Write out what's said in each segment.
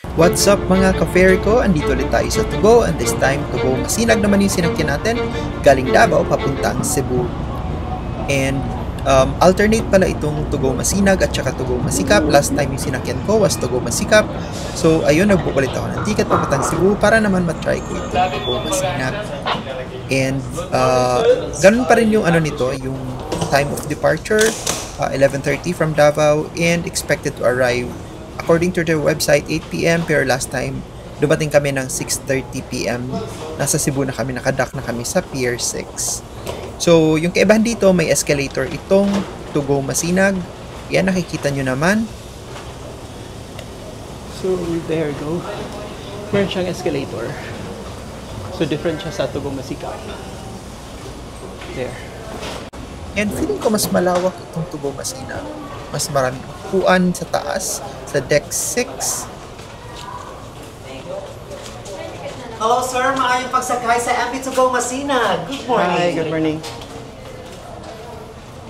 What's up mga ka-fair ko? Andito ulit tayo sa Tugo and this time Tugo Masinag naman yung sinakyan natin galing Davao papuntang Cebu. And alternate pala itong Tugo Masinag at saka Tugo Masikap. Last time yung sinakyan ko was Tugo Masikap. So ayun, nagbukulit ako ng ticket papuntang Cebu para naman matry ko itong Tugo Masinag. And ganun pa rin yung ano nito, yung time of departure, 11:30 from Davao and expected to arrive according to their website, 8 p.m. Pero last time, dumating kami ng 6:30 p.m. Nasa Cebu na kami, nakadock na kami sa Pier 6. So, yung kaibahan dito, may escalator itong Tugo Masinag. Yan, nakikita nyo naman. So, there you go. Meron siyang escalator. So, different siya sa Tugo Masikap. There. And feeling ko mas malawak itong Tugo Masinag. Mas maraming upuan sa taas, sa deck 6. Hello sir, maayong pagsakay sa MV Tugo Masinag. Good morning. Hi, good morning.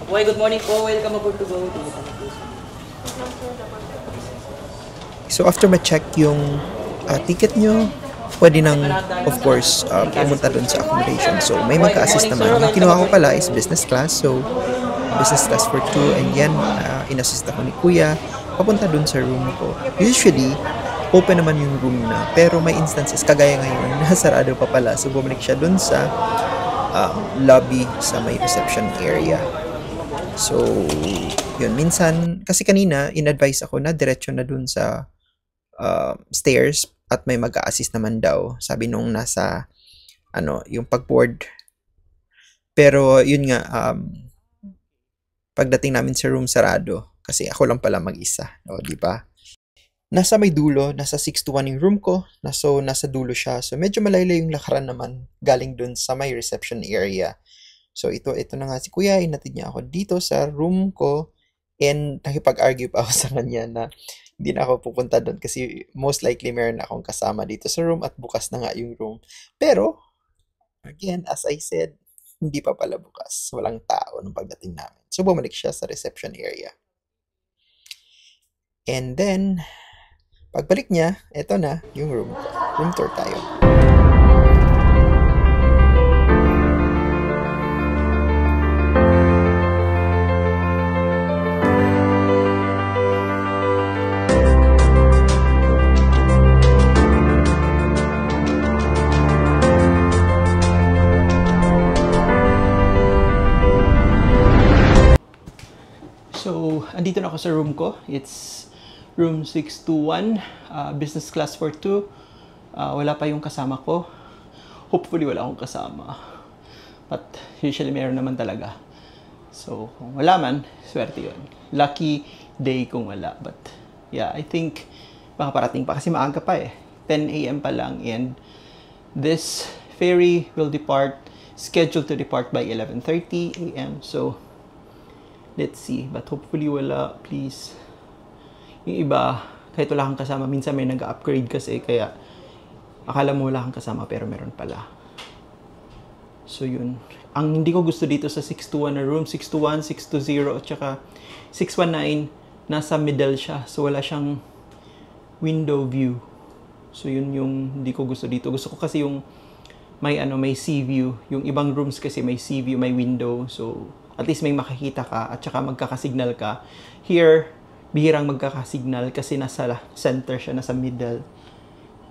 Boy, good morning po. Welcome aboard to go. So after ma-check yung ticket nyo, pwede nang, of course, pumunta dun sa accommodation. So may magka-assist naman. Yung kinuha ko pala is business class. So business class for 2. And yan, in-assist ako ni Kuya papunta dun sa room ko. Usually, open naman yung room na. Pero may instances, kagaya ngayon, nasarado pa pala. So bumalik siya dun sa lobby sa may reception area. So, yun. Minsan, kasi kanina, in-advise ako na diretso na dun sa stairs at may mag-a-assist naman daw. Sabi nung nasa, yung pag-board. Pero, yun nga, pagdating namin sa room, sarado. Kasi ako lang pala mag-isa. O, di ba? Nasa may dulo, nasa 6 to 1 yung room ko. So, nasa dulo siya. So, medyo malayo yung lakaran naman galing dun sa may reception area. So, ito na nga si Kuya. Inatid niya ako dito sa room ko. And nakipag-argue pa ako sa kanya na hindi na ako pupunta doon kasi most likely meron akong kasama dito sa room at bukas na nga yung room. Pero, again, as I said, hindi pa pala bukas. Walang tao nung pagdating namin. So, bumalik siya sa reception area. And then, pagbalik niya, eto na yung room ko. Room tour tayo. So, andito na ako sa room ko. It's room 621, business class for 2. Wala pa yung kasama ko. Hopefully, wala akong kasama. But, usually, meron naman talaga. So, kung wala man, swerte yun. Lucky day kung wala. But, yeah, I think makaparating pa kasi maaga pa eh. 10 a.m. pa lang. And this ferry will depart, scheduled to depart by 11:30 a.m. So, let's see. But hopefully wala, please. Yung iba, kahit wala kang kasama, minsan may nag-upgrade kasi, kaya akala mo wala kang kasama pero meron pala. So yun. Ang hindi ko gusto dito sa 621 na room, 621, 620, at saka 619, nasa middle siya. So wala siyang window view. So yun yung hindi ko gusto dito. Gusto ko kasi yung may sea view. Yung ibang rooms kasi may sea view, may window. So at least may makikita ka at saka magkakasignal ka. Here, bihirang magkakasignal kasi nasa center siya, nasa middle.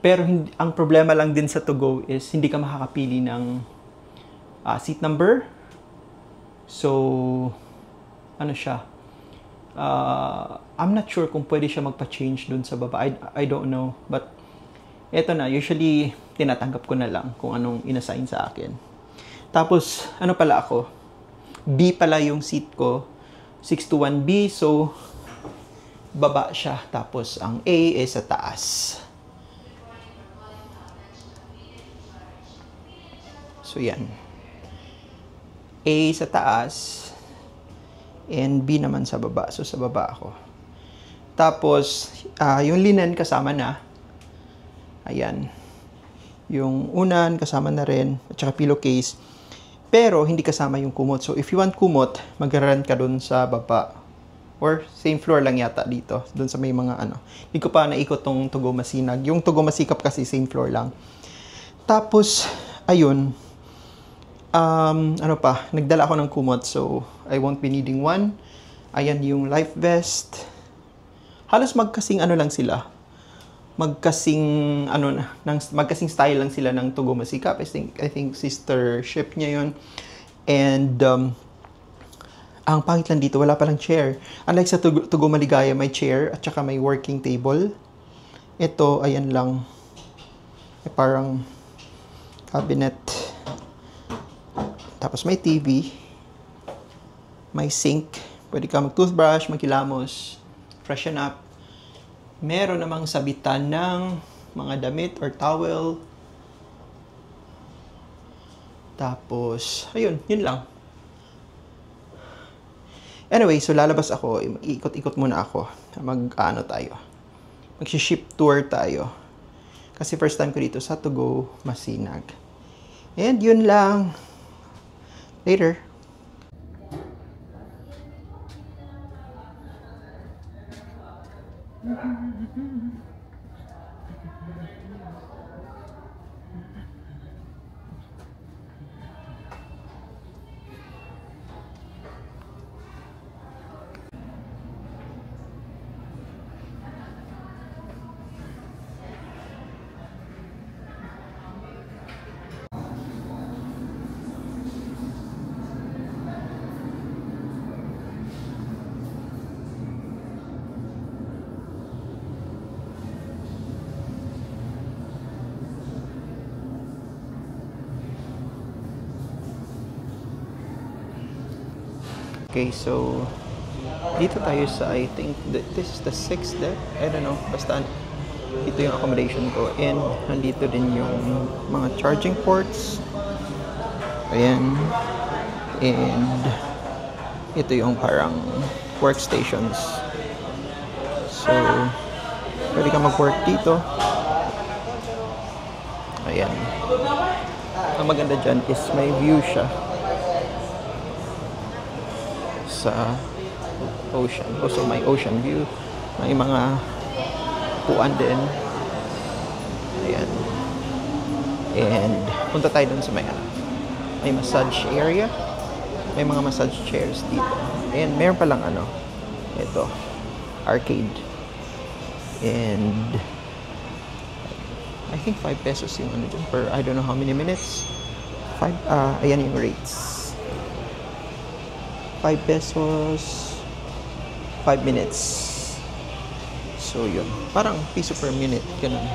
Pero ang problema lang din sa to-go is hindi ka makakapili ng seat number. So, ano siya? I'm not sure kung pwede siya magpa-change dun sa baba. I don't know. But, eto na. Usually, tinatanggap ko na lang kung anong inassign sa akin. Tapos, ano pala ako? B pala yung seat ko, 621B, so baba siya. Tapos ang A is sa taas. So yan. A sa taas and B naman sa baba. So sa baba ako. Tapos yung linen kasama na. Ayan. Yung unan kasama na rin at saka pillowcase. Pero, hindi kasama yung kumot. So, if you want kumot, mag-rent ka dun sa baba. Or same floor lang yata dito. Doon sa may mga ano. Hindi ko pa naikot tong Tugo Masinag. Yung Tugo Masikap kasi same floor lang. Tapos, ayun. Ano pa, nagdala ako ng kumot. So, I won't be needing one. Ayan yung life vest. Halos magkasing ano lang sila. Magkasing style lang sila ng Tugo Masikap. I think sister ship niya yun. And ang pangit lang dito, wala palang chair. Unlike sa Tugo Maligaya, may chair at saka may working table. Ito, ayan lang. Parang cabinet. Tapos may TV. May sink. Pwede ka mag-toothbrush, magkilamos, freshen up. Meron namang sabitan ng mga damit or towel. Tapos, ayun, yun lang. Anyway, so lalabas ako, ikot-ikot muna ako. Mag-ship tour tayo. Kasi first time ko dito sa Tugo Masinag. And yun lang. Later. Okay, so dito tayo sa, I think this is the 6th deck. I don't know, basta ito yung accommodation ko. And nandito din yung mga charging ports. Ayan. And ito yung parang workstations. So pwede ka mag-work dito. Ayan. Ang maganda dyan is may view siya sa ocean. Also may ocean view. May mga puan din. Ayan. And punta tayo dun sa may massage area. May mga massage chairs dito. And meron palang ito, arcade. And I think 5 pesos yung dyan per I don't know how many minutes. Ayan yung rates. 5 pesos 5 minutes. So yun, parang piso per minute, ganun.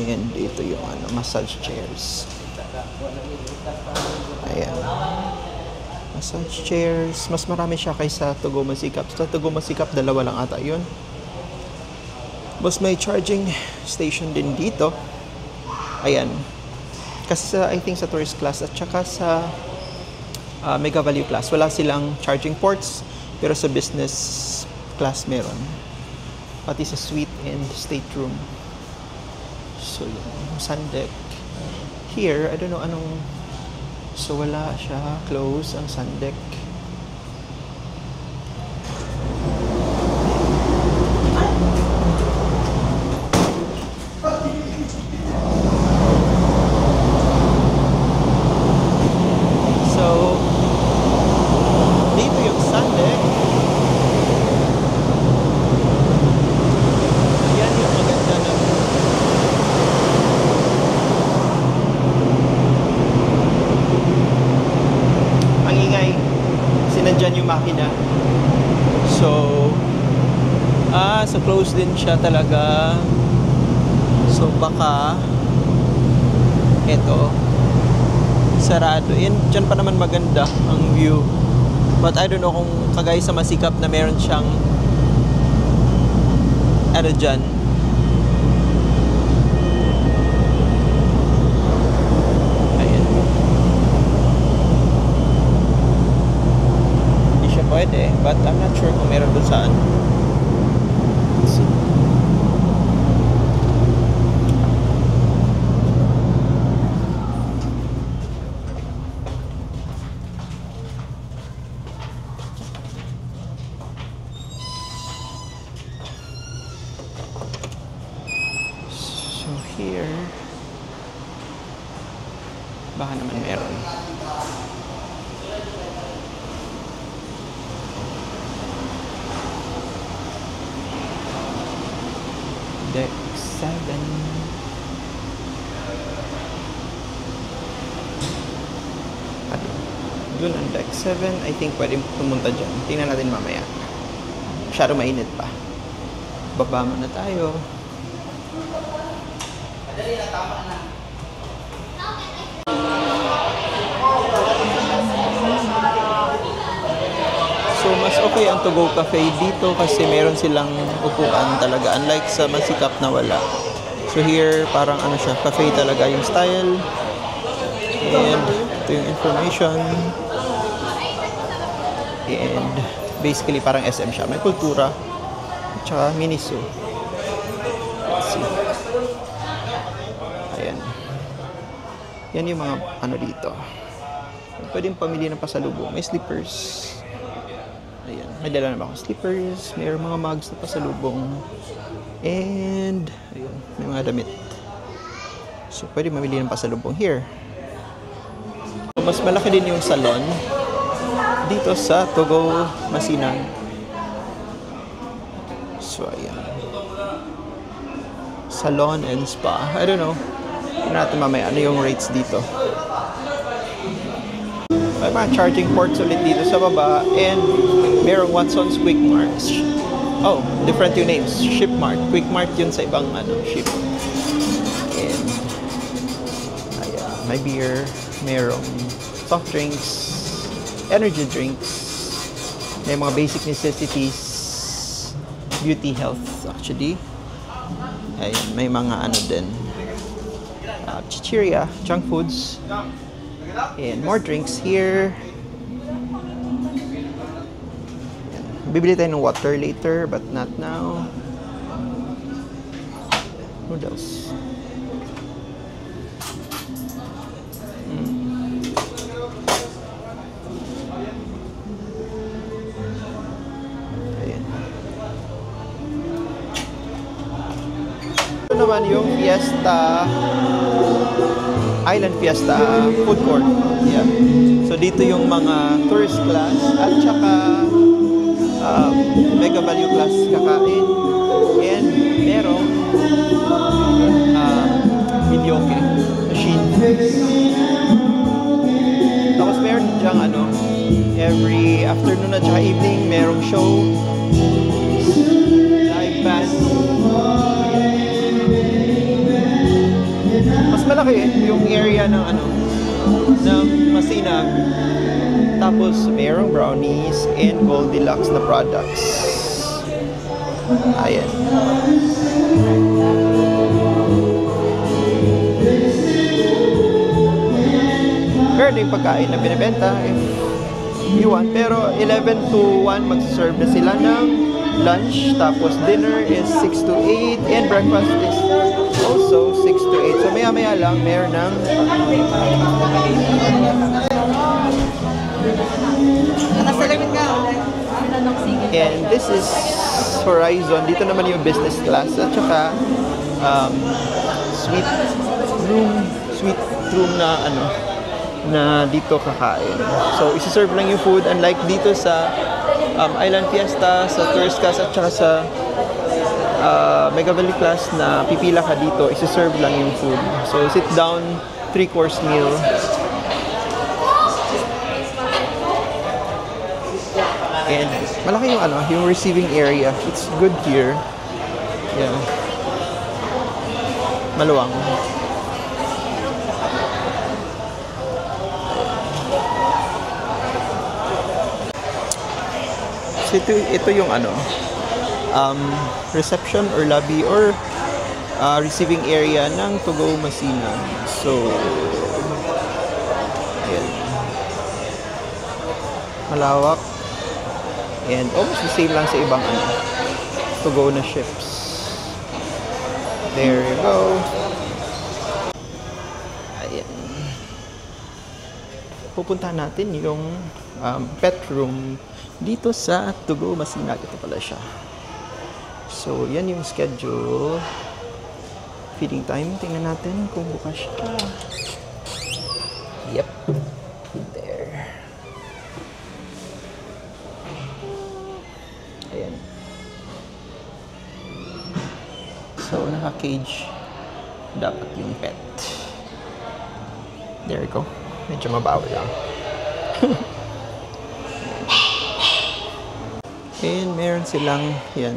And ito yung massage chairs. Ayan, massage chairs. Mas marami siya kaysa Tugo Masikap. Sa Tugo Masikap, dalawa lang ata yun. Mas may charging station din dito. Ayan, kasi I think sa tourist class at saka sa Mega Value Class, wala silang charging ports, pero sa business class meron. Pati sa suite and stateroom. So yung sun deck. Here, I don't know anong, so wala siya, close ang sun deck. Sinadyan yung makina. So close din siya talaga. So baka eto sarado. Diyan pa naman maganda ang view. But I don't know kung kagaya sa Masikap na meron siyang dyan. Ayan. Hindi siya pwede. But I'm not sure kung meron doon saan. Let's see. here. Baka naman meron. Deck 7. Doon ang deck 7. I think pwede pumunta dyan. Tingnan natin mamaya. Masyado mainit pa. Baba muna tayo. So, mas okay ang To Go Cafe dito kasi meron silang upuan talaga. Unlike sa masikap na wala. So, here, parang ano siya, cafe talaga yung style. And, ito yung information. And, basically, parang SM siya. May kultura. At saka, miniso. Let's see. Ayan. Yan yung mga ano dito. Pwedeng pamili ng pasalubong. May slippers. Ayan. May dala na ba akong slippers. May mga mugs na pasalubong. And, ayun. May mga damit. So, pwede mamili ng pasalubong here. So, mas malaki din yung salon dito sa To Go Masinan. So, ayan. Salon and spa. I don't know. Tignan natin mamaya ano yung rates dito. May mga charging ports ulit dito sa baba. And merong Watson's Quick Mart. Oh, different yung names. Ship Mart. Quick Mart yun sa ibang ship. And ayan, may beer. Merong soft drinks. Energy drinks. May mga basic necessities. Beauty, health, actually. Ayan, may mga ano din. Chichirya, junk foods. And more drinks here. Ayan. Bibili tayo ng water later, but not now. What else? Ayan. Ito naman yung Fiesta Island Fiesta food court. Yeah. So dito yung mga tourist class at saka mega value class kakain. And merong videoke machine. Tapos meron dyang every afternoon at saka evening merong show. Live band. Mas malaki yung area ng ng Masinag. Tapos merong brownies and Goldilocks na products. Ayan. Meron yung pagkain na binibenta if you want. Pero 11 to 1 mag-serve na sila ng lunch. Tapos dinner is 6 to 8 and breakfast is also 6 to 8. So maya-maya lang meron ng and this is Horizon. Dito naman yung business class at saka suite room na na dito kakain. So isi-serve lang yung food unlike dito sa Island Fiesta, sa tourist class at saka sa Mega Valley class na pipila ka dito, isi-serve lang yung food. So sit down, 3-course meal. And malaki yung yung receiving area. It's good here. Yeah. Maluwang. So ito yung reception or lobby or receiving area ng To Go Masinan. So ayan. Malawak. And almost the same lang sa ibang To Go na ships. There you go. Ayan. Pupuntahan natin yung pet room dito sa To Go Masinan. Ito pala siya. So, yan yung schedule. Feeding time. Tingnan natin kung bukas siya. Yep. There. Ayan. So, naka-cage dapat yung pet. There you go. Medyo mabaho lang. And meron silang, yan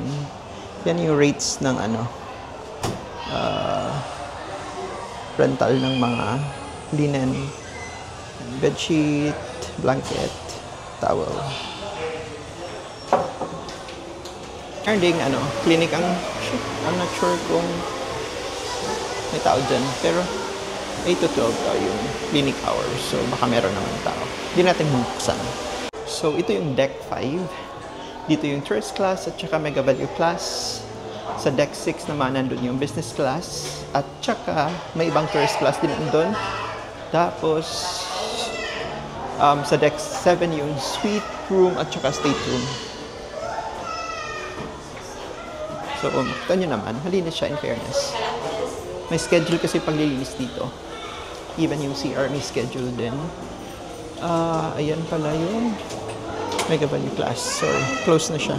yung rates ng rental ng mga linen, bedsheet, blanket, towel. Meron ding clinic I'm not sure kung may tao dyan, pero 8 to 12 yung clinic hours, so baka meron naman tao. Hindi natin bubuksan. So ito yung deck 5. Dito yung tourist class at saka mega value class. Sa deck 6 naman nandun yung business class at saka may ibang tourist class din nandun. Tapos sa deck 7 yung suite room at saka state room. So kita nyo naman, malinis siya in fairness. May schedule kasi paglilinis dito. Even yung CR may schedule din. Ayan pala yung mega value class. Sorry, close na siya.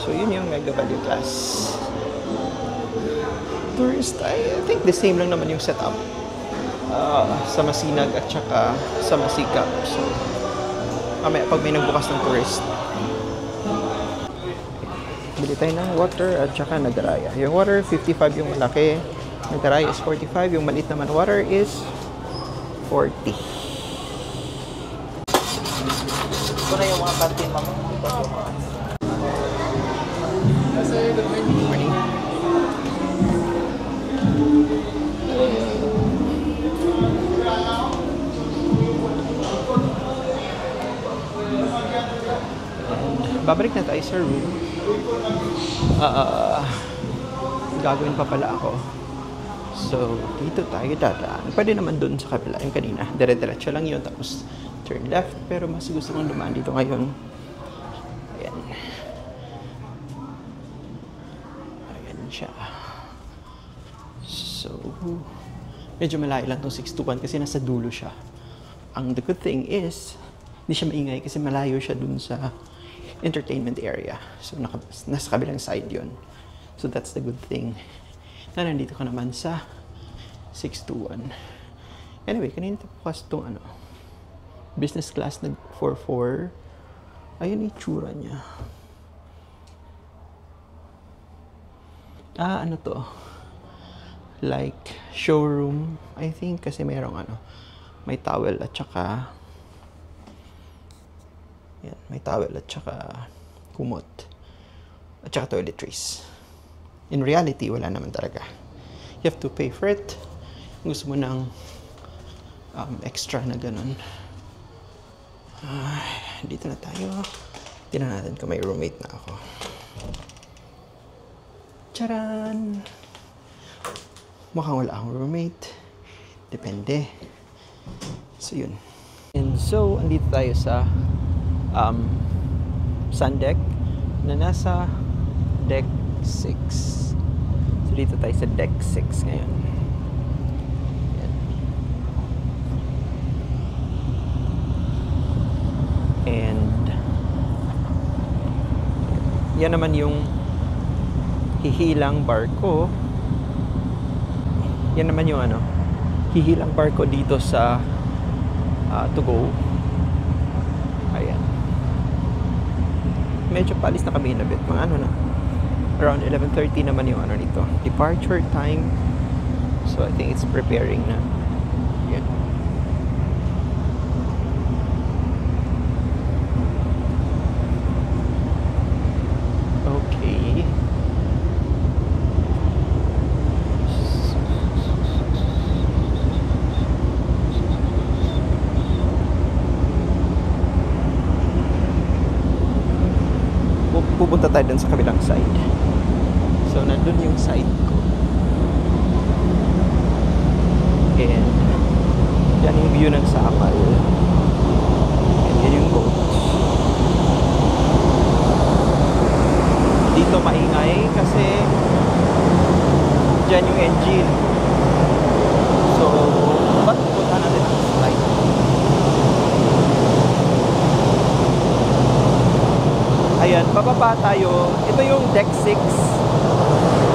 So yun yung mega value class. Tourist, I think the same lang naman yung setup. Sa Masinag at saka sa Masikap. So mamaya pag may nagbukas ng tourist, bili tayo ng water at saka nagaraya. Yung water, 55 yung malaki. Nagaraya is 45. Yung maliit naman water is 40. Ito na yung mga canteen, ma'am. Ito yung mga... Morning. Babalik na tayo sa room. Gagawin pa pala ako. So, dito tayo dadaan. Pwede naman dun sa kabila yung kanina. Dire-diretso lang yun. Tapos, turn left. Pero mas gusto kong dumaan dito ngayon. Ayan. Ayan siya. So, medyo malayo lang itong 621 kasi nasa dulo siya. The good thing is, hindi siya maingay kasi malayo siya dun sa entertainment area. So, nasa kabilang side yun. So, that's the good thing. Na nandito ka naman sa 621. Anyway, kanina bukas itong business class nag 44. Ayun yung itsura niya. Ano to? Like, showroom, I think, kasi mayroong may towel at saka yan, may towel at saka kumot at saka toiletries. In reality, wala naman talaga. You have to pay for it. Kung gusto mo ng extra na ganun. Dito na tayo. Tingnan natin kung may roommate na ako. Charan! Mukhang wala akong roommate. Depende. So, yun. And so, andito tayo sa sun deck na nasa deck 6. So, dito tayo sa deck 6 ngayon. Yan. And yan naman yung hihilang barko. Yan naman yung hihilang barko dito sa to go. Ayan. Medyo palis na kami in a bit. Mga na. Around 11:30 naman yung nito. Departure time. So, I think it's preparing na. Yan. Okay. Pupunta tayo dun sa kabilang side. So, nandun yung side ko. And, yan yung view ng Sakal. yan, bababa tayo. Ito yung deck 6.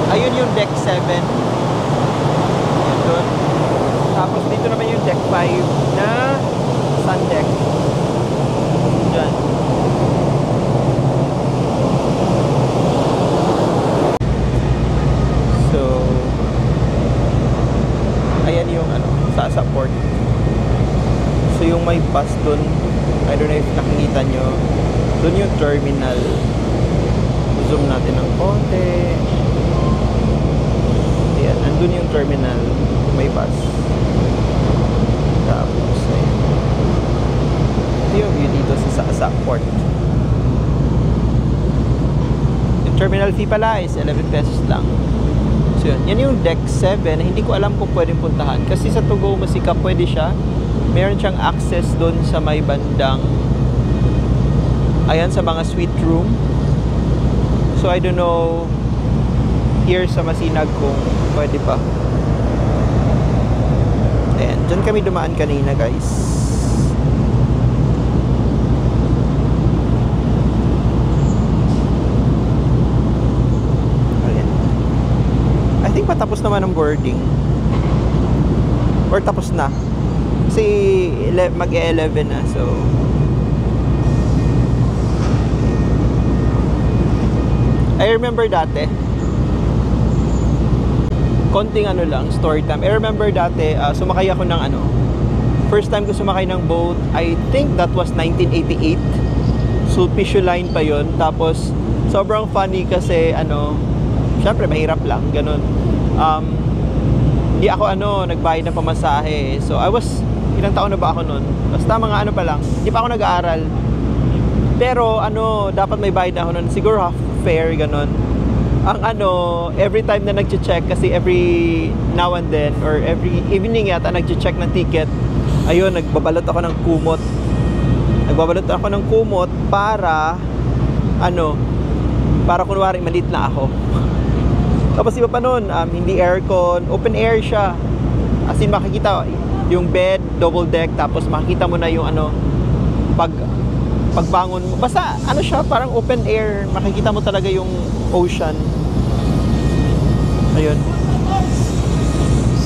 Ayun yung deck 7. Yan doon. Tapos dito naman yung deck 5 na sun deck. Diyan. So, ayan yung Sasa Port. So yung may bus doon, I don't know if nakikita nyo, doon yung terminal. Zoom natin ng konti. Ayan, andun yung terminal, may bus. Tapos, ayan. Ito yung view dito sa Sasa Port. Yung terminal fee pala is 11 pesos lang. So yun, yan yung deck 7. Hindi ko alam kung pwedeng puntahan. Kasi sa Tugo Masika pwede siya. Meron siyang access doon sa may bandang, ayan, sa mga suite room. So I don't know here sa Masinag kung pwede pa. Ayan, dyan kami dumaan kanina, guys. Ayan. I think patapos naman ang boarding. Or tapos na. Kasi mag-11 na, so I remember dati konting lang, story time. I remember dati sumakay ako ng first time ko sumakay ng boat, I think that was 1988. Sulpicio Line pa yon. Tapos sobrang funny kasi syempre mahirap lang ganun. Hindi ako nagbayad ng pamasahe. So I was, ilang taon na ba ako nun? Basta mga pa lang. Hindi pa ako nag-aaral. Pero dapat may bayad ako nun. Siguro half fare, ganun. Ang every time na nag-check, kasi every now and then, or every evening yata, nag-check ng ticket, ayun, nagbabalot ako ng kumot. Nagbabalot ako ng kumot para, para kunwari, maliit na ako. Tapos iba pa nun, hindi aircon, open air siya. As in, makikita yung bed, double deck, tapos makikita mo na yung pagbangon mo. Basta siya, parang open air, makikita mo talaga yung ocean. Ayun.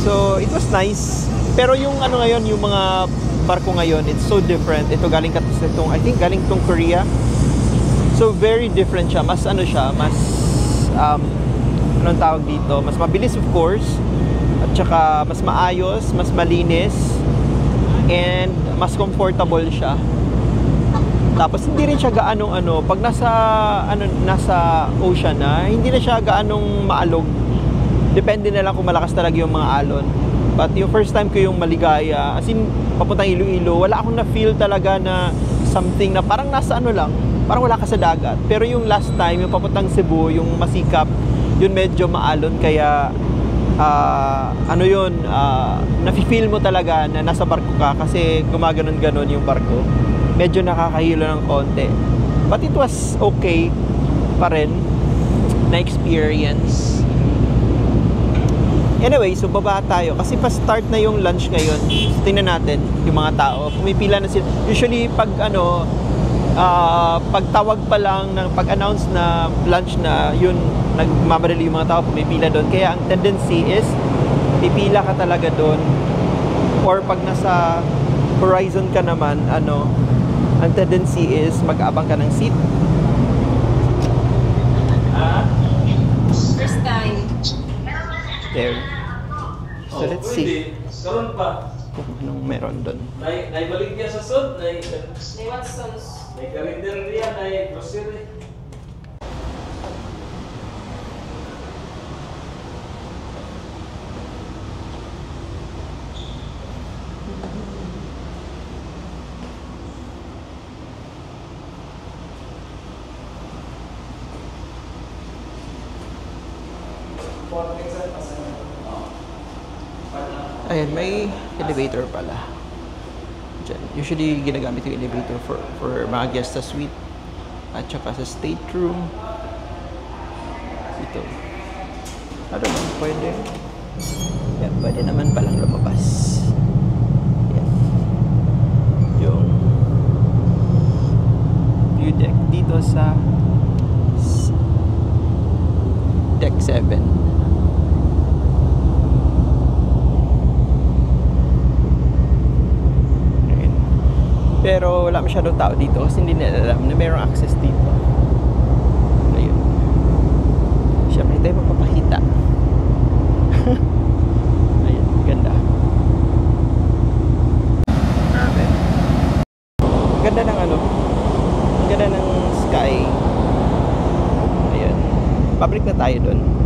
So, it was nice. Pero yung ngayon, yung mga barko ngayon, it's so different. Ito galing I think galing tong Korea. So, very different siya. Mas siya, mas anong tawag dito? Mas mabilis, of course. At saka mas maayos, mas malinis, and mas comfortable siya. Tapos hindi rin siya gaanong pag nasa ocean na, hindi na siya gaanong maalog. Depende na lang kung malakas talaga yung mga alon. But yung first time ko yung Maligaya, as in papuntang Iloilo, wala akong na-feel talaga na something na parang nasa lang, parang wala ka sa dagat. Pero yung last time, yung papuntang Cebu, yung Masikap, yun medyo maalon, kaya nafe-feel mo talaga na nasa barko ka kasi gumaganon-ganon yung barko. Medyo nakakahilo ng konti. But it was okay pa rin na experience. Anyway, so baba tayo kasi pa-start na yung lunch ngayon. So, tingnan natin yung mga tao. Pumipila na sila. Usually pag pagtawag pa lang ng pag-announce na lunch na, yun, nagmamadali yung mga tao, pumipila doon. Kaya ang tendency is pipila ka talaga doon, or pag nasa horizon ka naman, ang tendency is mag-aabang ka ng seat. First time. There. So let's see Karon pa. kung anong meron doon. Naibalik niya sa sud, They want sauce. may calendar niya, may grocery. Ayan, may elevator pala. Diyan. Usually, ginagamit yung elevator for mga guest sa suite at saka sa stateroom. Ito. I don't know, pwede. Yan, pwede naman palang lumabas. Yan. Yung view deck dito sa Pero wala masyadong tao dito kasi hindi nila alam na mayroong access dito. Ayun. Siyempre tayo magpapakita. Ayun, ganda. Grabe. Ganda ng ano. Ang ganda ng sky. Ayun. Public na tayo doon.